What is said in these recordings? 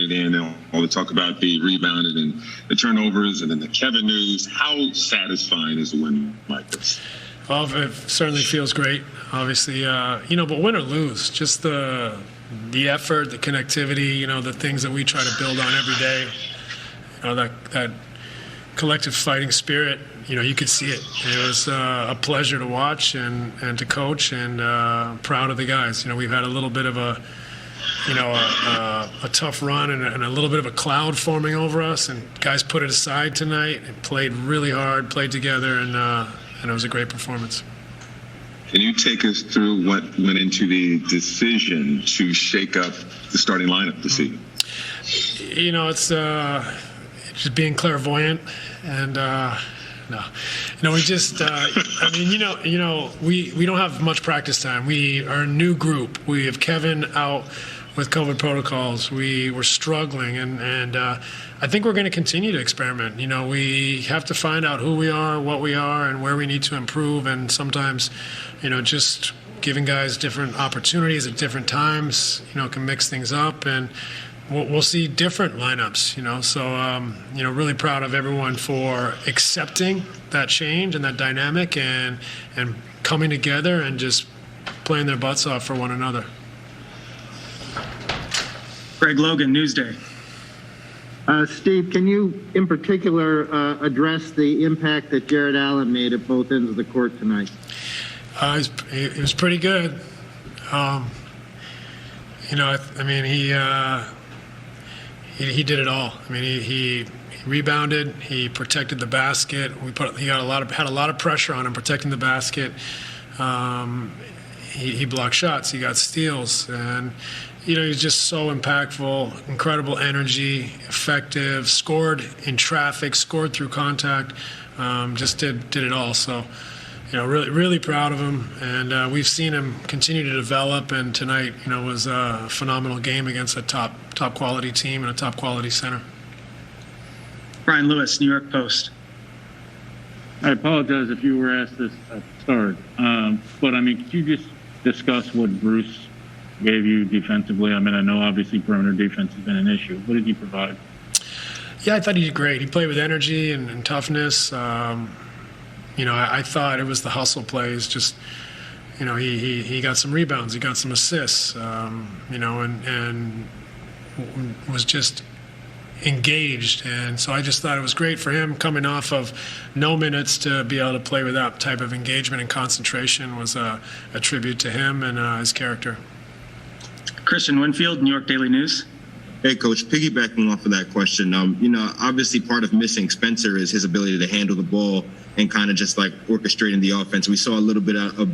it in, and all the talk about the rebounding and the turnovers and then the Kevin news. How satisfying is a win like this? Well, it certainly feels great, obviously. But win or lose, just the effort, the connectivity, the things that we try to build on every day, that collective fighting spirit, you could see it. It was a pleasure to watch and to coach, and proud of the guys. We've had a little bit of a tough run and a little bit of a cloud forming over us, and guys put it aside tonight and played really hard, played together, and it was a great performance. Can you take us through what went into the decision to shake up the starting lineup this season? It's just being clairvoyant, and we just we don't have much practice time. We are a new group. We have Kevin out with COVID protocols. We were struggling, and I think we're going to continue to experiment. We have to find out who we are, what we are, and where we need to improve. And sometimes, just giving guys different opportunities at different times, can mix things up, and we'll see different lineups. So really proud of everyone for accepting that change and that dynamic, and coming together and just playing their butts off for one another. Greg Logan, Newsday. Steve, can you in particular address the impact that Jared Allen made at both ends of the court tonight? It was pretty good. He did it all. He rebounded. He protected the basket. He had a lot of pressure on him protecting the basket. He blocked shots. He got steals, and he's just so impactful. Incredible energy, effective. Scored in traffic. Scored through contact. Just did it all. So, really proud of him, and we've seen him continue to develop. And tonight, was a phenomenal game against a top quality team and a top quality center. Brian Lewis, New York Post. I apologize if you were asked this at the start, but could you just discuss what Bruce gave you defensively? I know obviously perimeter defense has been an issue. What did he provide? Yeah, I thought he did great. He played with energy and toughness. I thought it was the hustle plays. Just, he got some rebounds, he got some assists, and was just engaged. And so I just thought it was great for him coming off of no minutes to be able to play with that type of engagement and concentration was a tribute to him and his character. Christian Winfield, New York Daily News. Hey, Coach, piggybacking off of that question, obviously part of missing Spencer is his ability to handle the ball and kind of just like orchestrating the offense. We saw a little bit out of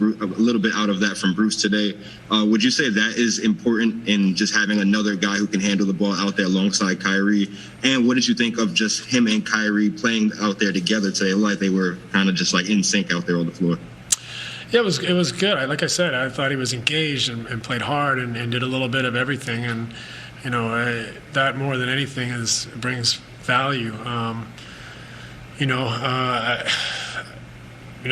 that from Bruce today. Would you say that is important in just having another guy who can handle the ball out there alongside Kyrie? And what did you think of just him and Kyrie playing out there together today? Like they were kind of just like in sync out there on the floor. Yeah, it was good. Like I said, I thought he was engaged and played hard and did a little bit of everything. And that more than anything brings value.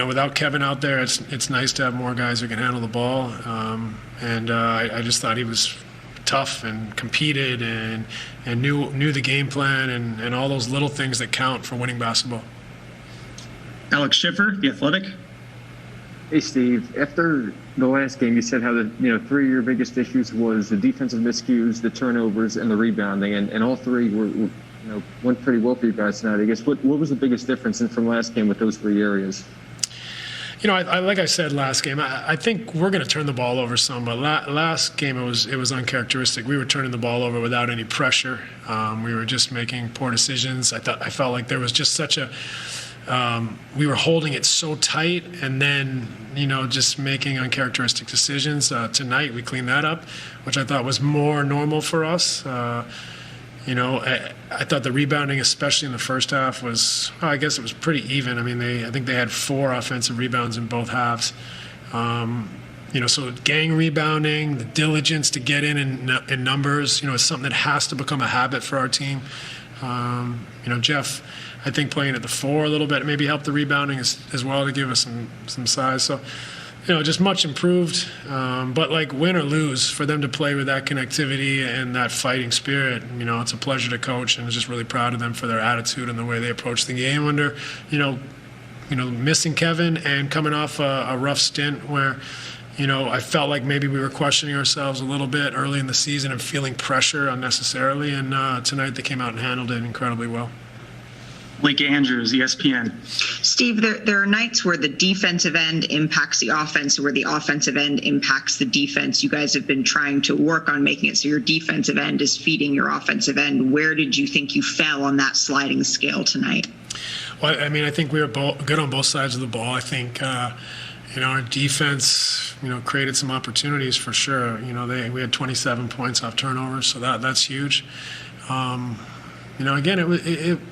Without Kevin out there, it's nice to have more guys who can handle the ball. I just thought he was tough and competed and knew the game plan and all those little things that count for winning basketball. Alex Schiffer, The Athletic. Hey, Steve, after the last game, you said how three of your biggest issues was the defensive miscues, the turnovers, and the rebounding, and all three went pretty well for you guys tonight. I guess what was the biggest difference from last game with those three areas? Like I said last game, I think we're going to turn the ball over some, but last game it was uncharacteristic. We were turning the ball over without any pressure. We were just making poor decisions. I felt like there was just such a we were holding it so tight and then, just making uncharacteristic decisions. Tonight we cleaned that up, which I thought was more normal for us. I thought the rebounding, especially in the first half, I guess it was pretty even. I think they had 4 offensive rebounds in both halves. So gang rebounding, the diligence to get in numbers, is something that has to become a habit for our team. Jeff, I think playing at the 4 a little bit maybe helped the rebounding as well to give us some size. So just much improved. But like win or lose, for them to play with that connectivity and that fighting spirit, it's a pleasure to coach, and I'm just really proud of them for their attitude and the way they approach the game under, missing Kevin and coming off a rough stint where, I felt like maybe we were questioning ourselves a little bit early in the season and feeling pressure unnecessarily. And tonight they came out and handled it incredibly well. Blake Andrews, ESPN. Steve, there are nights where the defensive end impacts the offense, where the offensive end impacts the defense. You guys have been trying to work on making it so your defensive end is feeding your offensive end. Where did you think you fell on that sliding scale tonight? Well, I think we were good on both sides of the ball. I think, our defense, created some opportunities for sure. We had 27 points off turnovers, so that's huge. Again,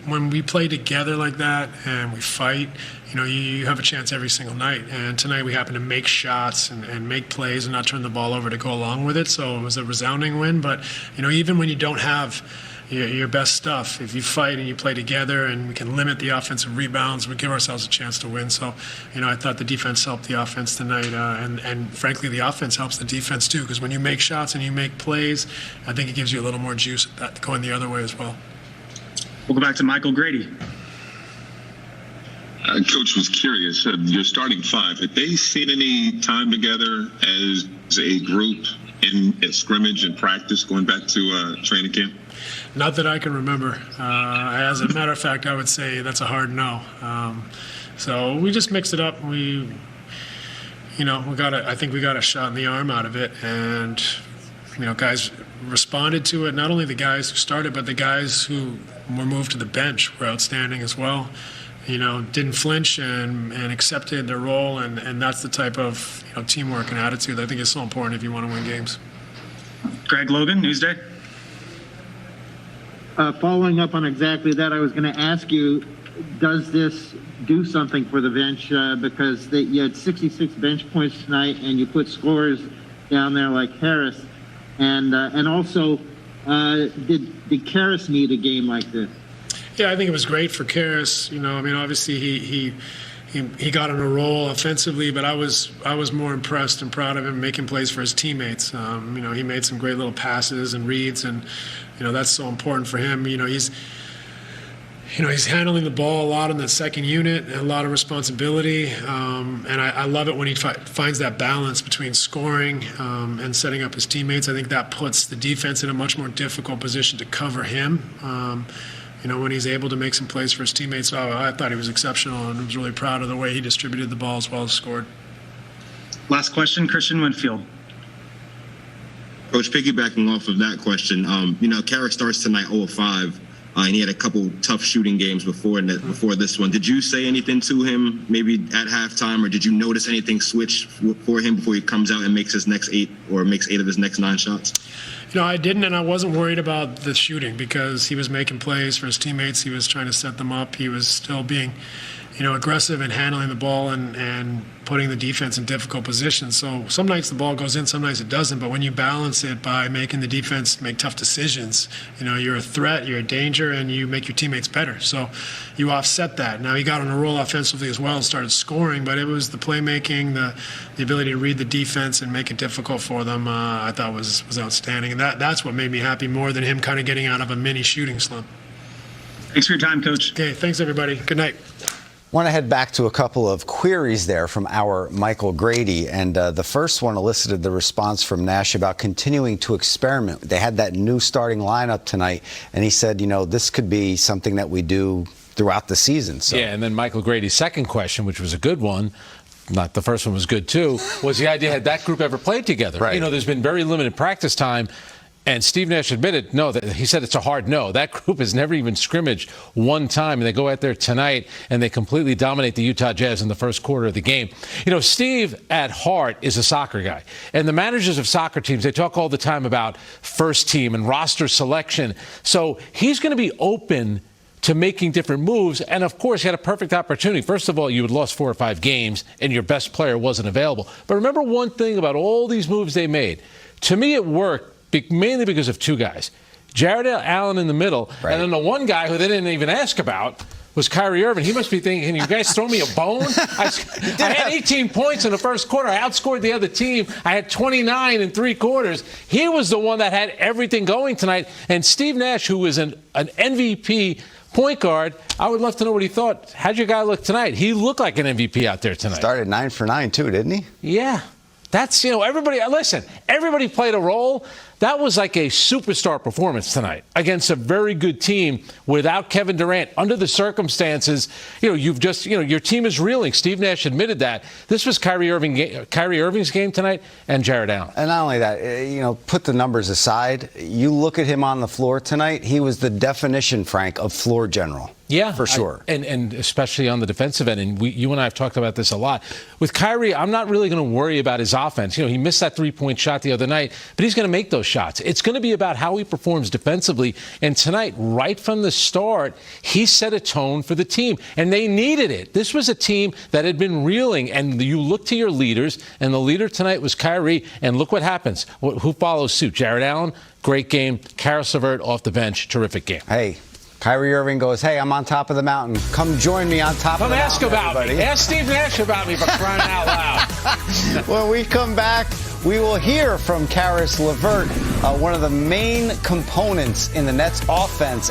when we play together like that and we fight, you have a chance every single night. And tonight we happened to make shots and make plays and not turn the ball over to go along with it. So it was a resounding win. But, even when you don't have your best stuff, if you fight and you play together and we can limit the offensive rebounds, we give ourselves a chance to win. So, I thought the defense helped the offense tonight. And frankly, the offense helps the defense too, because when you make shots and you make plays, I think it gives you a little more juice going the other way as well. We'll go back to Michael Grady. Coach was curious, your starting five, had they seen any time together as a group in a scrimmage and practice going back to training camp? Not that I can remember. As a matter of fact, I would say that's a hard no. So we just mixed it up. I think we got a shot in the arm out of it, and guys responded to it. Not only the guys who started, but the guys who were moved to the bench were outstanding as well. Didn't flinch and accepted their role, and that's the type of teamwork and attitude I think is so important if you want to win games. Greg Logan, Newsday. Following up on exactly that, I was going to ask you, does this do something for the bench? Because you had 66 bench points tonight, and you put scorers down there like Harris. And also, did Karras need a game like this? Yeah, I think it was great for Karras. Obviously he got on a roll offensively, but I was more impressed and proud of him making plays for his teammates. He made some great little passes and reads, and that's so important for him. He's handling the ball a lot in that second unit, a lot of responsibility, and I love it when he finds that balance between scoring and setting up his teammates. I think that puts the defense in a much more difficult position to cover him. When he's able to make some plays for his teammates. So I thought he was exceptional, and I was really proud of the way he distributed the ball as well as scored. Last question, Christian Winfield. Coach, piggybacking off of that question, Karras starts tonight 0-5, and he had a couple tough shooting games before this one. Did you say anything to him maybe at halftime, or did you notice anything switch for him before he comes out and makes his next 8 or makes 8 of his next 9 shots? I didn't, and I wasn't worried about the shooting because he was making plays for his teammates. He was trying to set them up. He was still being, aggressive and handling the ball and putting the defense in difficult positions. So some nights the ball goes in, some nights it doesn't. But when you balance it by making the defense make tough decisions, you're a threat, you're a danger, and you make your teammates better. So you offset that. Now he got on a roll offensively as well and started scoring, but it was the playmaking, the ability to read the defense and make it difficult for them. I thought was outstanding, and that's what made me happy more than him kind of getting out of a mini shooting slump. Thanks for your time, Coach. Okay, thanks everybody. Good night. Want to head back to a couple of queries there from our Michael Grady. And the first one elicited the response from Nash about continuing to experiment. They had that new starting lineup tonight, and he said, this could be something that we do throughout the season. So. Yeah, and then Michael Grady's second question, which was a good one, not the first one was good too, was the idea, had that group ever played together? Right. There's been very limited practice time. And Steve Nash admitted, he said it's a hard no. That group has never even scrimmaged one time, and they go out there tonight and they completely dominate the Utah Jazz in the first quarter of the game. Steve at heart is a soccer guy, and the managers of soccer teams, they talk all the time about first team and roster selection. So he's going to be open to making different moves, and of course he had a perfect opportunity. First of all, you had lost 4 or 5 games and your best player wasn't available. But remember one thing about all these moves they made. To me, it worked mainly because of 2 guys. Jared Allen in the middle, right, and then the one guy who they didn't even ask about was Kyrie Irving. He must be thinking, you guys throw me a bone? I had 18 points in the first quarter. I outscored the other team. I had 29 in 3 quarters. He was the one that had everything going tonight. And Steve Nash, who was an MVP point guard, I would love to know what he thought. How'd your guy look tonight? He looked like an MVP out there tonight. Started 9 for 9 too, didn't he? Yeah. That's, everybody played a role. That was like a superstar performance tonight against a very good team without Kevin Durant. Under the circumstances, your team is reeling. Steve Nash admitted that. This was Kyrie Irving's game tonight and Jared Allen. And not only that, put the numbers aside. You look at him on the floor tonight, he was the definition, Frank, of floor general. Yeah, for sure. And especially on the defensive end. And you and I have talked about this a lot. With Kyrie, I'm not really going to worry about his offense. He missed that 3-point shot the other night, but he's going to make those shots. It's going to be about how he performs defensively. And tonight, right from the start, he set a tone for the team. And they needed it. This was a team that had been reeling. And you look to your leaders, and the leader tonight was Kyrie. And look what happens. Who follows suit? Jared Allen, great game. Karis LeVert off the bench, terrific game. Hey. Kyrie Irving goes, hey, I'm on top of the mountain. Come join me on top of the mountain. Come ask about me. Ask Steve Nash about me for crying out loud. When we come back, we will hear from Karis LeVert, one of the main components in the Nets offense.